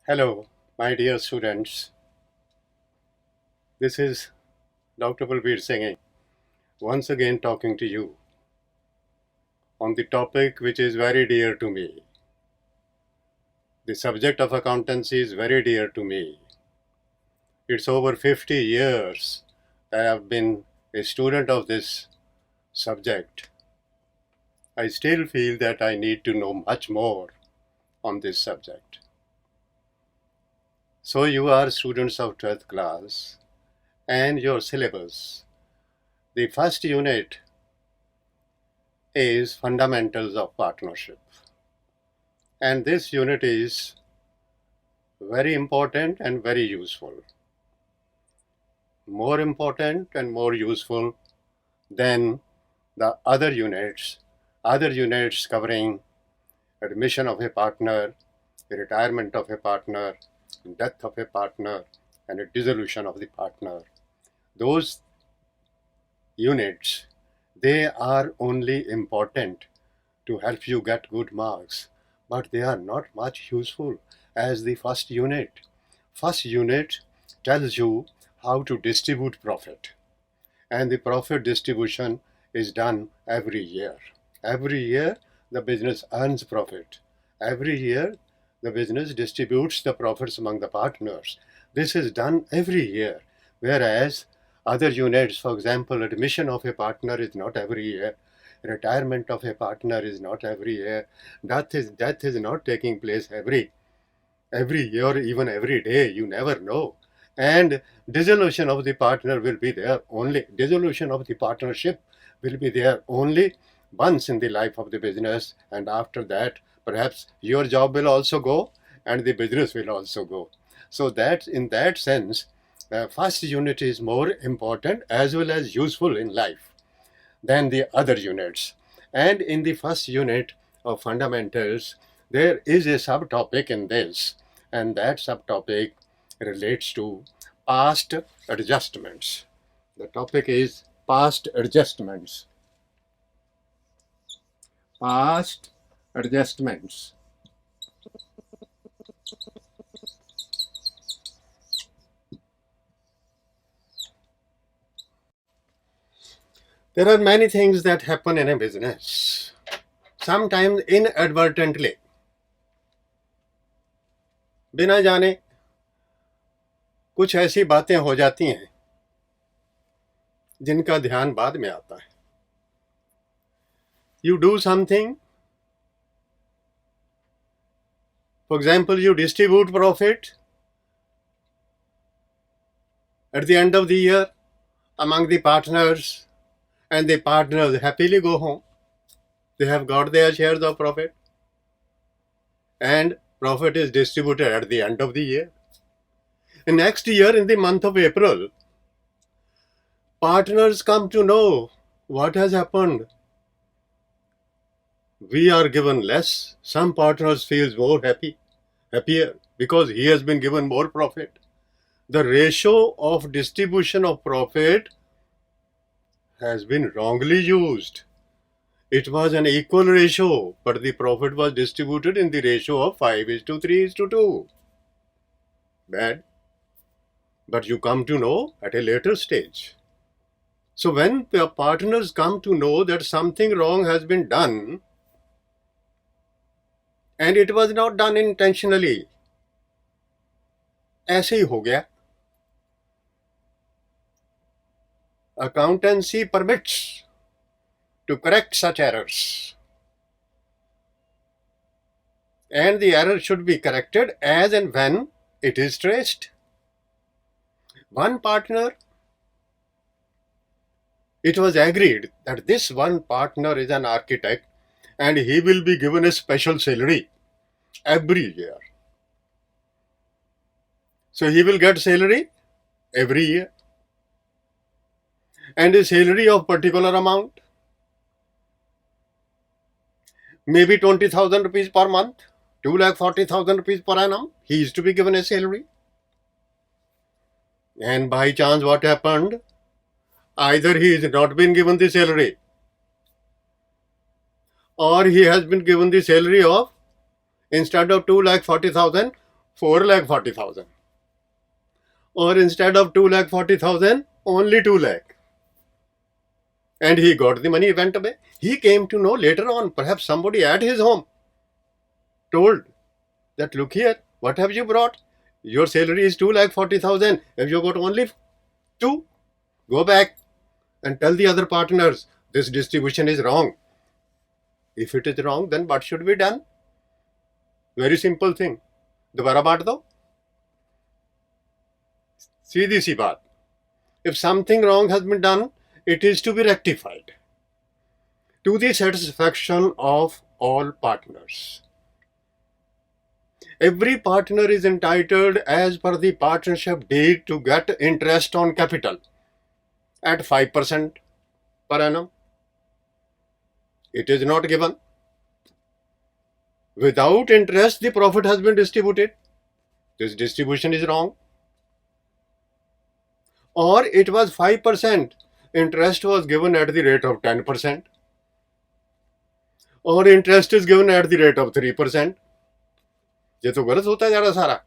Hello, my dear students. This is Dr. Balbir Singh once again talking to you on the topic which is very dear to me. The subject of accountancy is very dear to me. It's over 50 years that I've been a student of this subject. I still feel that I need to know much more on this subject. So you are students of 12th class and your syllabus. The first unit is Fundamentals of Partnership. And this unit is very important and very useful. More important and more useful than the other units covering admission of a partner, retirement of a partner, death of a partner, and a dissolution of the partner. Those units, they are only important to help you get good marks, but they are not much useful as the first unit. First unit tells you how to distribute profit, and the profit distribution is done every year. Every year the business earns profit. Every year the business distributes the profits among the partners. This is done every year, whereas other units, for example, admission of a partner is not every year. Retirement of a partner is not every year. Death is not taking place every year, even every day. You never know. And dissolution of the partner will be there only. Dissolution of the partnership will be there only once in the life of the business, and after that, perhaps your job will also go, and the business will also go. So that, in that sense, first unit is more important as well as useful in life than the other units. And in the first unit of fundamentals, there is a subtopic in this, and that subtopic relates to past adjustments. The topic is past adjustments. Past adjustments. There are many things that happen in a business, sometimes inadvertently, बिना जाने कुछ ऐसी बातें हो जाती हैं जिनका ध्यान बाद में आता है. You do something, for example, you distribute profit at the end of the year among the partners, and the partners happily go home. They have got their shares of profit, and profit is distributed at the end of the year. And next year, in the month of April, partners come to know what has happened. We are given less. Some partners feel more happier because he has been given more profit. The ratio of distribution of profit has been wrongly used. It was an equal ratio, but the profit was distributed in the ratio of 5:3:2. Bad. But you come to know at a later stage. So when the partners come to know that something wrong has been done, and it was not done intentionally, ऐसे ही हो गया. Accountancy permits to correct such errors, and the error should be corrected as and when it is traced. One partner, it was agreed that this one partner is an architect and he will be given a special salary every year. So he will get salary every year, and a salary of particular amount, maybe 20,000 rupees per month, 2,40,000 rupees per annum, he is to be given a salary. And by chance, what happened? Either he has not been given the salary, or he has been given the salary of, instead of 2,40,000, 4,40,000. Or instead of 2,40,000, only 2 lakh. And he got the money, went away. He came to know later on, perhaps somebody at his home told that, look here, what have you brought? Your salary is 2,40,000. If you got only 2, go back and tell the other partners this distribution is wrong. If it is wrong, then what should be done? Very simple thing. दोबारा बांट दो. सीधी सी बात. If something wrong has been done, it is to be rectified to the satisfaction of all partners. Every partner is entitled as per the partnership deed to get interest on capital at 5% per annum. It is not given. Without interest, the profit has been distributed. This distribution is wrong. Or it was 5%. Interest was given at the rate of 10%. Or interest is given at the rate of 3%. ये तो गलत होता जा रहा सारा.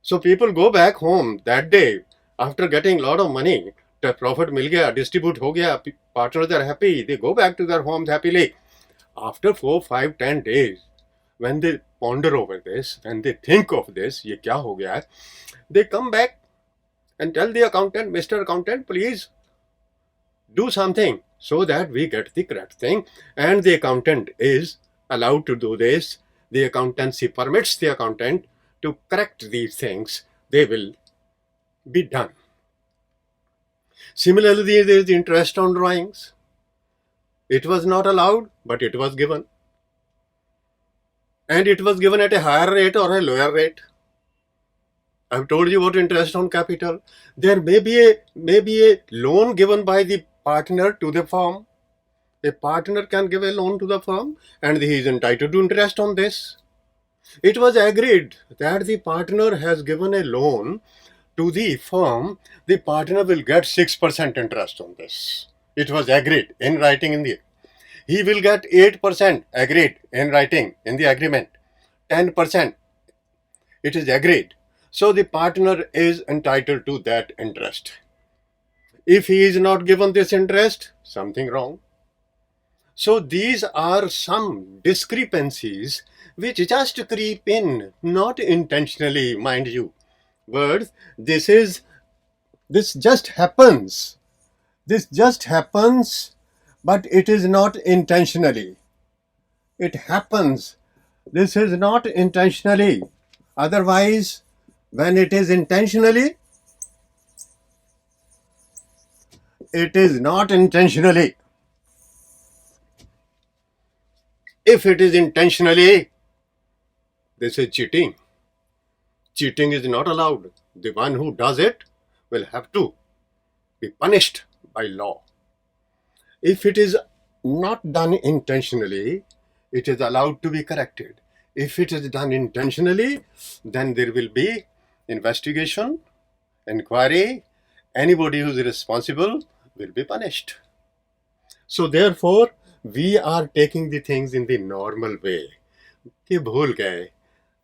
So people go back home that day after getting a lot of money. The profit मिल गया, distribute हो गया, partners are happy. They go back to their homes happily. After 4, 5, 10 days, when they ponder over this, when they think of this, ये क्या हो गया है, they come back and tell the accountant, Mr. Accountant, please do something so that we get the correct thing. And the accountant is allowed to do this. The accountancy permits the accountant to correct these things. They will be done. Similarly, there is the interest on drawings. It was not allowed, but it was given. And it was given at a higher rate or a lower rate. I've told you about interest on capital. There may be a loan given by the partner to the firm. A partner can give a loan to the firm and he is entitled to interest on this. It was agreed that the partner has given a loan to the firm. The partner will get 6% interest on this. It was agreed in writing in the. He will get 8% agreed in writing in the agreement. 10% it is agreed. So the partner is entitled to that interest. If he is not given this interest, something wrong. So these are some discrepancies which just creep in, not intentionally, mind you. Words, this just happens. This just happens, but it is not intentionally. It happens. This is not intentionally. Otherwise, when it is intentionally, it is not intentionally. If it is intentionally, this is cheating. Cheating is not allowed. The one who does it will have to be punished by law. If it is not done intentionally, it is allowed to be corrected. If it is done intentionally, then there will be investigation, inquiry. Anybody who is responsible will be punished. So therefore, we are taking the things in the normal way. कि भूल गए,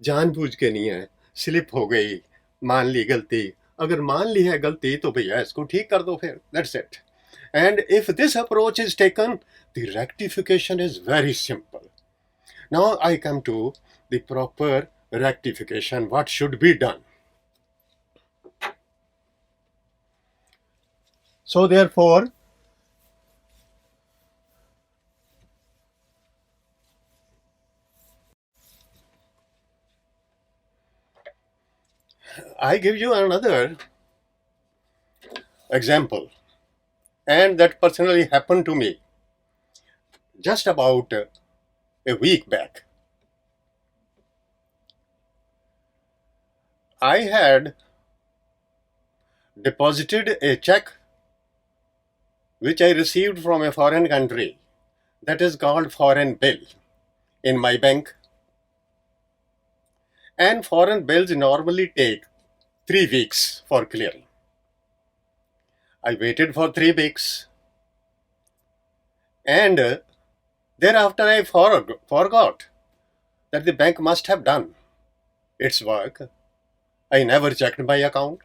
जानबूझ के नहीं है, slip हो गई, मान ली गलती. अगर मान ली है गलती तो भैया इसको ठीक कर दो फिर. That's it. And if this approach is taken, the rectification is very simple. Now I come to the proper rectification. What should be done? So therefore, I give you another example, and that personally happened to me just about a week back. I had deposited a check which I received from a foreign country, that is called foreign bill, in my bank. And foreign bills normally take 3 weeks for clearing. I waited for 3 weeks, and thereafter I forgot that the bank must have done. its work. I never checked my account.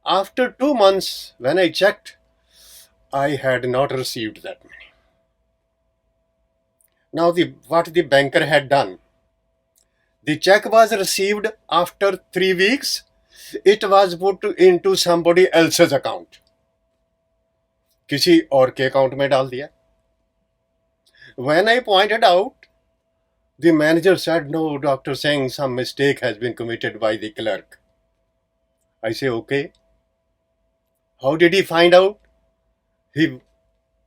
After 2 months, when I checked, I had not received that money. Now, what the banker had done, the check was received after 3 weeks. It was put into somebody else's account. किसी और के account में डाल दिया. When I pointed out, the manager said, "No, Dr. Singh, some mistake has been committed by the clerk." I say, "Okay." How did he find out? He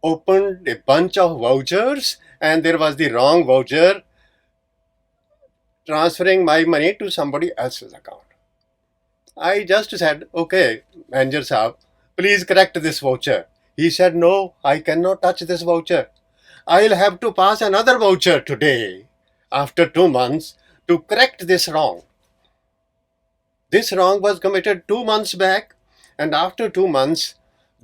opened a bunch of vouchers and there was the wrong voucher transferring my money to somebody else's account. I just said, "Okay, manager sahab, please correct this voucher." He said, "No, I cannot touch this voucher. I'll have to pass another voucher today after 2 months to correct this wrong." This wrong was committed 2 months back, and after 2 months,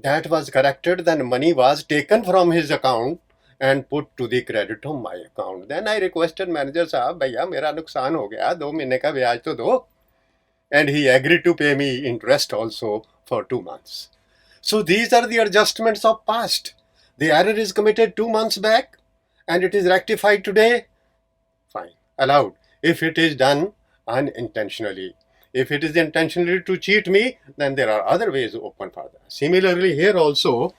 that was corrected. Then money was taken from his account and put to the credit of my account. Then I requested manager साहब, भैया मेरा नुकसान हो गया, 2 महीने का ब्याज तो दो. And he agreed to pay me interest also for 2 months. So these are the adjustments of past. The error is committed 2 months back, and it is rectified today. Fine, allowed. If it is done unintentionally. If it is intentionally to cheat me, then there are other ways open for that. Similarly, here also,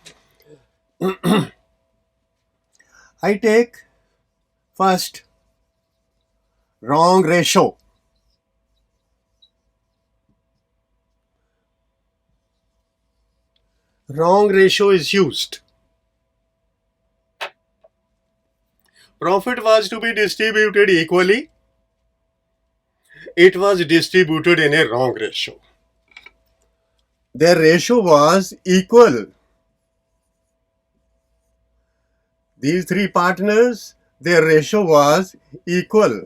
I take first wrong ratio. Wrong ratio is used. Profit was to be distributed equally. It was distributed in a wrong ratio. Their ratio was equal. These three partners, their ratio was equal.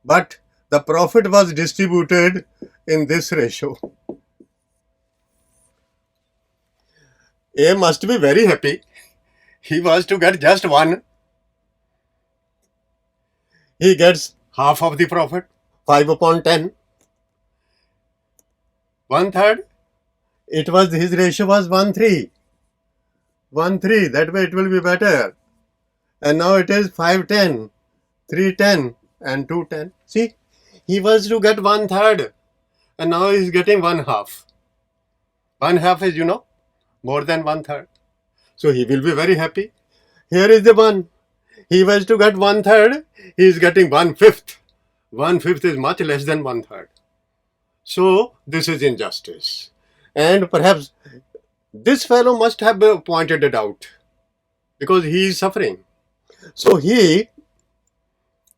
But the profit was distributed in this ratio. A must be very happy. He was to get just one. He gets half of the profit, 5 upon 10. 1/3. His ratio was 1/3. 1/3, that way it will be better. And now it is 5/10, 3/10, and 2/10. See, he was to get 1/3, and now he is getting 1/2. 1/2 is, more than 1/3. So he will be very happy. Here is the one. He was to get 1/3, he is getting 1/5. 1/5 is much less than 1/3. So this is injustice. And perhaps this fellow must have pointed it out because he is suffering. So he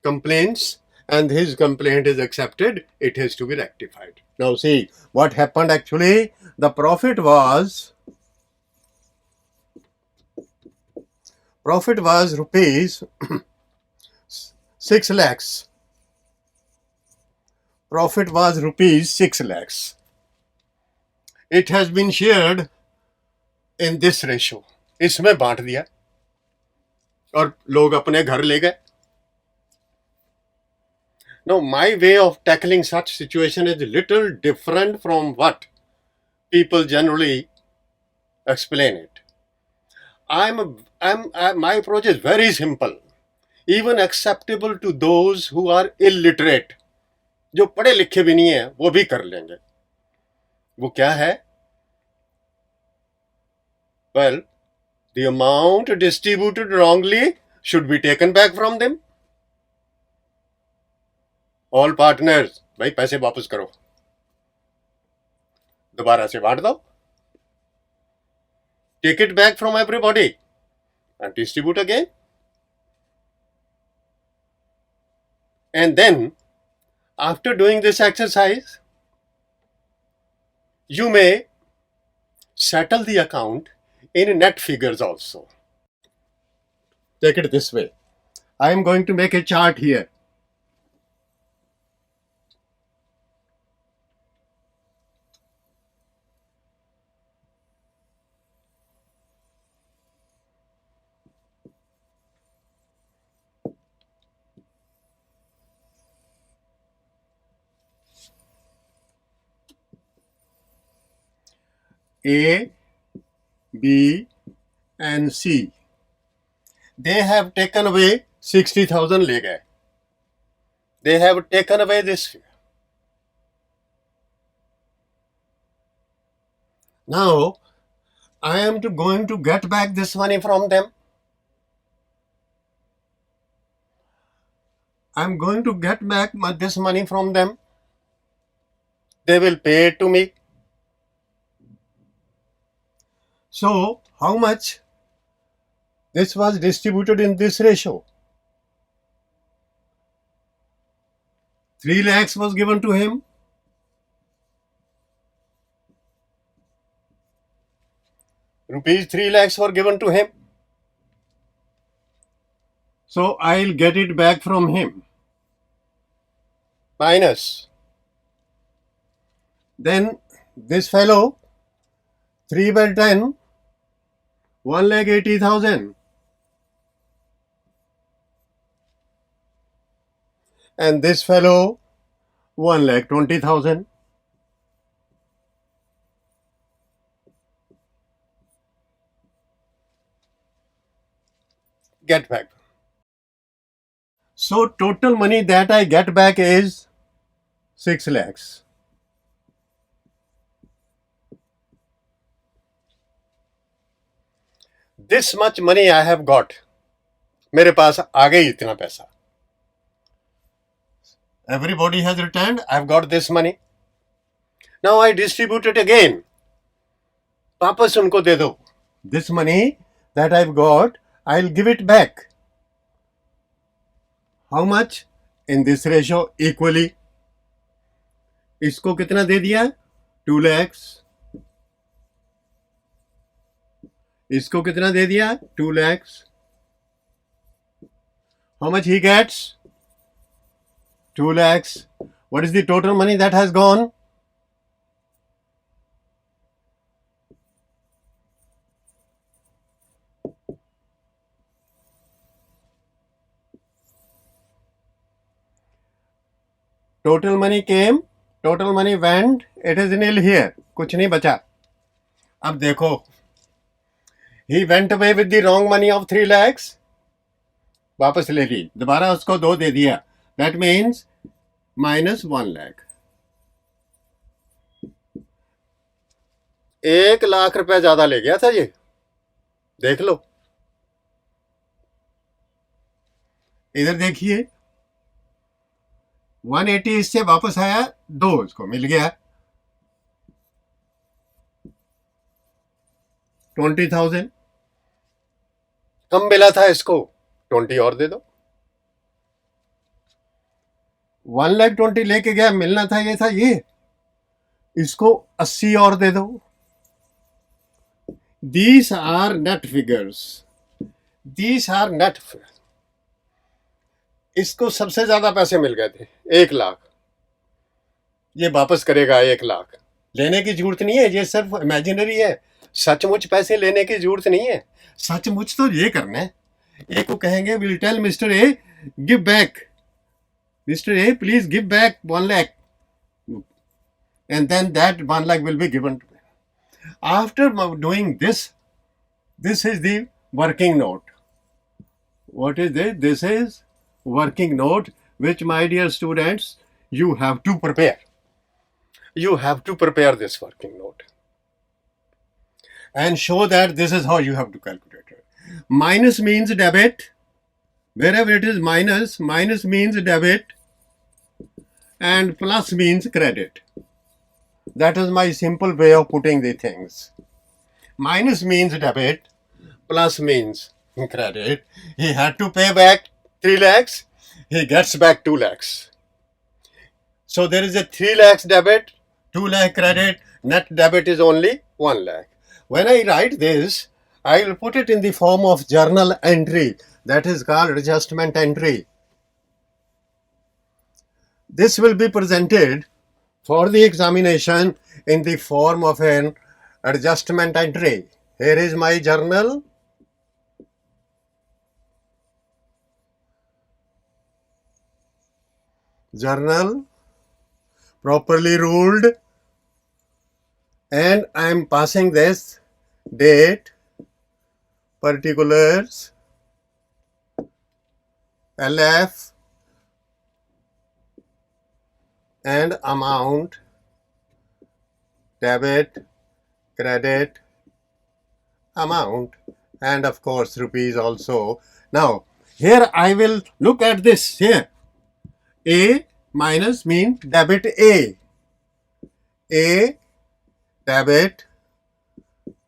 complains and his complaint is accepted. It has to be rectified. Now see what happened actually. The profit was rupees 6 lakhs. Profit was rupees 6 lakhs. It has been shared in this ratio. इसमें बांट दिया और लोग अपने घर ले गए. Now my way of tackling such situation is little different from what people generally explain it. My approach is very simple, even acceptable to those who are illiterate. जो पढ़े लिखे भी नहीं है वो भी कर लेंगे. वो क्या है? Well, the amount distributed wrongly should be taken back from them. All partners, भाई पैसे वापस करो, दोबारा से बांट दो. Take it back from everybody and distribute again. And then, after doing this exercise, you may settle the account in net figures also. Take it this way. I am going to make a chart here. A, B, and C. They have taken away 60,000 ले गए. They have taken away this figure. Now, I am going to get back this money from them. I am going to get back this money from them. They will pay it to me. So, how much this was distributed in this ratio? 3 lakhs was given to him. Rupees 3 lakhs were given to him. So I'll get it back from him. Minus. Then this fellow, 3 by 10, 1,80,000. And this fellow, 1,20,000. Get back. So total money that I get back is 6 lakhs. This much money I have got. मेरे पास आ गई इतना पैसा. Everybody has returned. I've got this money. Now I distribute it again. वापस उनको दे दो. This money that I've got, I'll give it back. How much? In this ratio equally. इसको कितना दे दिया? 2 lakhs. इसको कितना दे दिया? 2 lakhs. How much he gets? 2 lakhs. What is the total money that has gone? Total money came, total money went, it is nil here. कुछ नहीं बचा. अब देखो, he went away with the wrong money of 3 lakhs. वापस ले ली, दोबारा उसको 2 दे दिया. That means minus 1 lakh. 1 lakh रुपए ज्यादा ले गया था ये. देख लो. इधर देखिए, 180 इससे वापस आया, 2 इसको मिल गया. 20,000 कम मिला था इसको, 20 और दे दो. 1,20,000 लेके गया, मिलना था ये था ये, इसको 80 और दे दो. These are net figures. These are net figures. इसको सबसे ज्यादा पैसे मिल गए थे, 1 लाख. ये वापस करेगा 1 लाख. लेने की जरूरत नहीं है, ये सिर्फ इमेजिनरी है. सचमुच पैसे लेने की जरूरत नहीं है. सचमुच तो ये करना है. एक को कहेंगे, will tell mister A give back, mister A please give back 1 lakh, and then that 1 lakh will be given to me. After doing this, this is the working note. What is this? This is working note, which, my dear students, you have to prepare. You have to prepare this working note and show that this is how you have to calculate it. Minus means debit. Wherever it is minus, minus means debit and plus means credit. That is my simple way of putting the things. Minus means debit, plus means credit. He had to pay back 3 lakhs, he gets back 2 lakhs. So there is a 3 lakhs debit, 2 lakh credit, net debit is only 1 lakh. When I write this, I will put it in the form of journal entry, that is called adjustment entry. This will be presented for the examination in the form of an adjustment entry. Here is my journal. Journal, properly ruled, and I am passing this date, particulars, LF, and amount, debit, credit, amount, and of course rupees also. Now here I will look at this here. A minus mean debit A debit,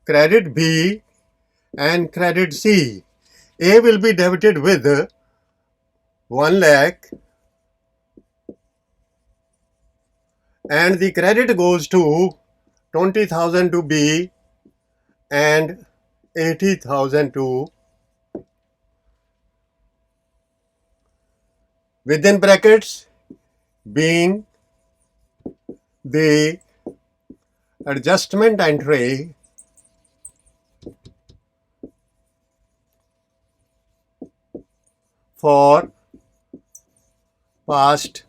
credit B, and credit C. A will be debited with 1 lakh and the credit goes to 20,000 to B and 80,000 to, within brackets, being the adjustment entry for past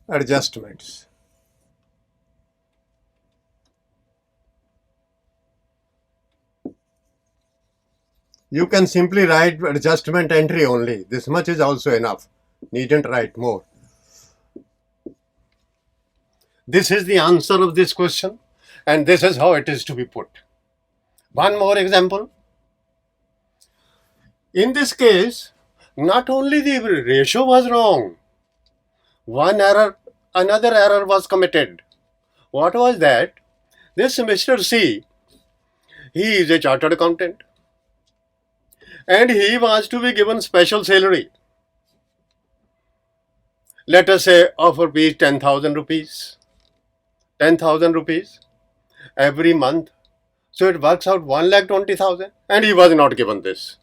adjustments. You can simply write adjustment entry only. This much is also enough. Needn't write more. This is the answer of this question, and this is how it is to be put. One more example. In this case, not only the ratio was wrong, another error was committed. What was that? This Mr. C, he is a chartered accountant and he was to be given special salary. Let us say of rupees 10,000 rupees. 10,000 rupees every month. So it works out 1,20,000 and he was not given this.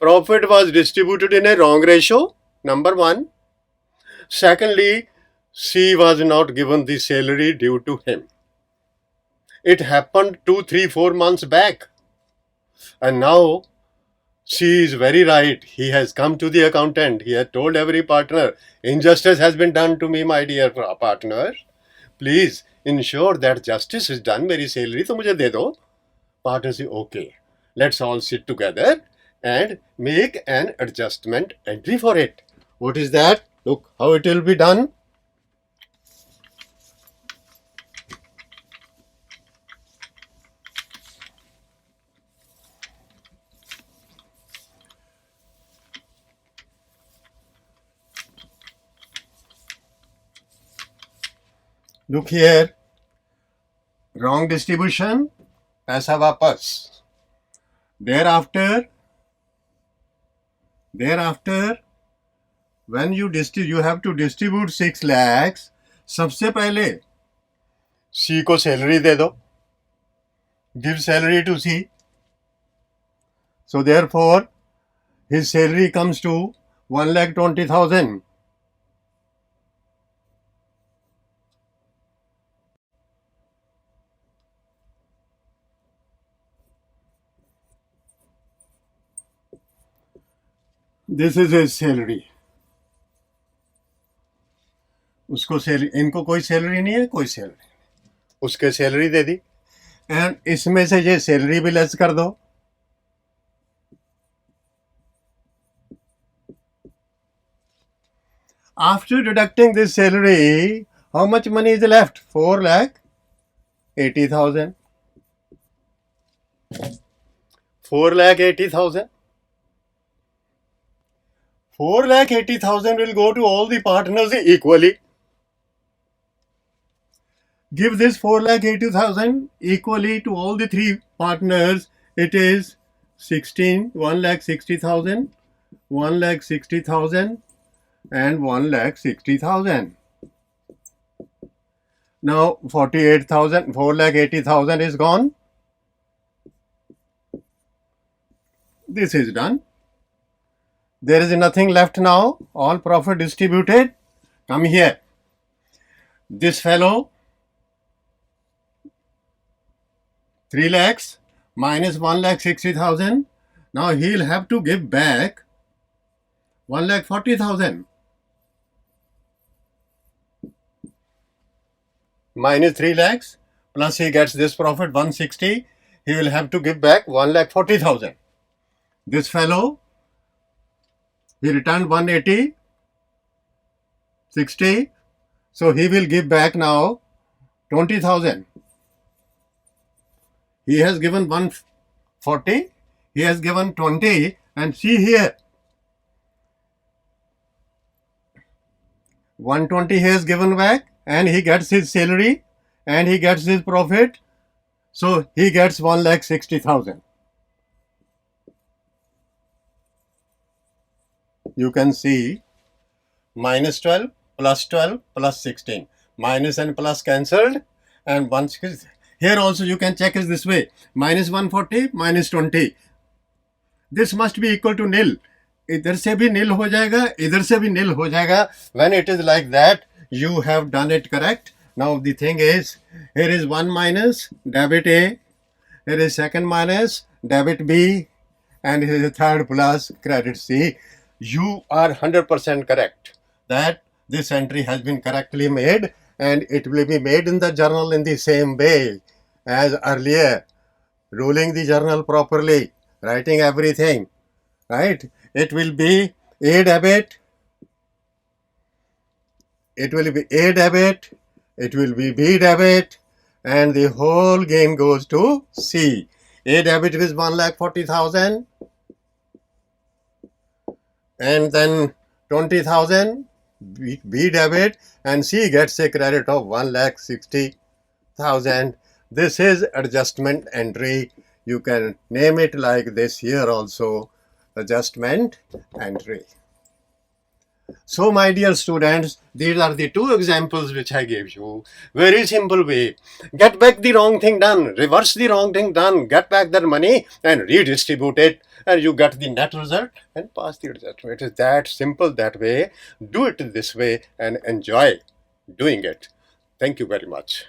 Profit was distributed in a wrong ratio, number one. Secondly, C was not given the salary due to him. It happened 2, 3, 4 months back. And now she is very right. He has come to the accountant. He has told every partner, injustice has been done to me, my dear partner. Please ensure that justice is done. मेरी salary तो मुझे दे दो. Partner say, okay. Let's all sit together and make an adjustment entry for it. What is that? Look how it will be done. Look here, wrong distribution, पैसा वापस. Thereafter, when you have to distribute 6 lakhs. सबसे पहले C को salary दे दो. Give salary to C. So therefore, his salary comes to 1,20,000. This is his salary. उसको salary, इनको कोई salary नहीं है, कोई सैलरी, उसके सैलरी दे दी एंड इसमें से ये सैलरी भी लेस कर दो. After deducting this salary, how much money is left? 4,80,000. 4,80,000. 4,80,000 will go to all the partners equally. Give this 4,80,000 equally to all the 3 partners. It is 1,60,000, 1,60,000, and 1,60,000. Now 48,000, 4,80,000 is gone. This is done. There is nothing left now. All profit distributed. Come here. This fellow, 3 lakhs minus 1,60,000. Now he'll have to give back 1,40,000. Minus 3 lakhs, plus he gets this profit 160, he will have to give back 1,40,000. This fellow, he returned 180, 60, so he will give back now 20,000. He has given 140, he has given 20, and see here, 120 he has given back, and he gets his salary, and he gets his profit, so he gets 1,60,000. You can see minus 12 plus 16. Minus and plus cancelled, and 160. Here also you can check is this way. Minus 140 minus 20. This must be equal to nil. इधर से भी nil हो जाएगा, इधर से भी nil हो जाएगा. When it is like that, you have done it correct. Now the thing is, here is 1 minus debit A, here is second minus debit B, and here is a third plus credit C. You are 100% correct that this entry has been correctly made, and it will be made in the journal in the same way as earlier, ruling the journal properly, writing everything, right? It will be A debit, it will be A debit, it will be B debit, and the whole gain goes to C. A debit is 1,40,000, and then 20,000 B debit, and C gets a credit of 1,60,000. This is adjustment entry. You can name it like this here also, adjustment entry. So my dear students, these are the two examples which I gave you. Very simple way. Get back the wrong thing done, reverse the wrong thing done, get back that money and redistribute it, and you get the net result and pass the adjustment. It is that simple that way. Do it this way and enjoy doing it. Thank you very much.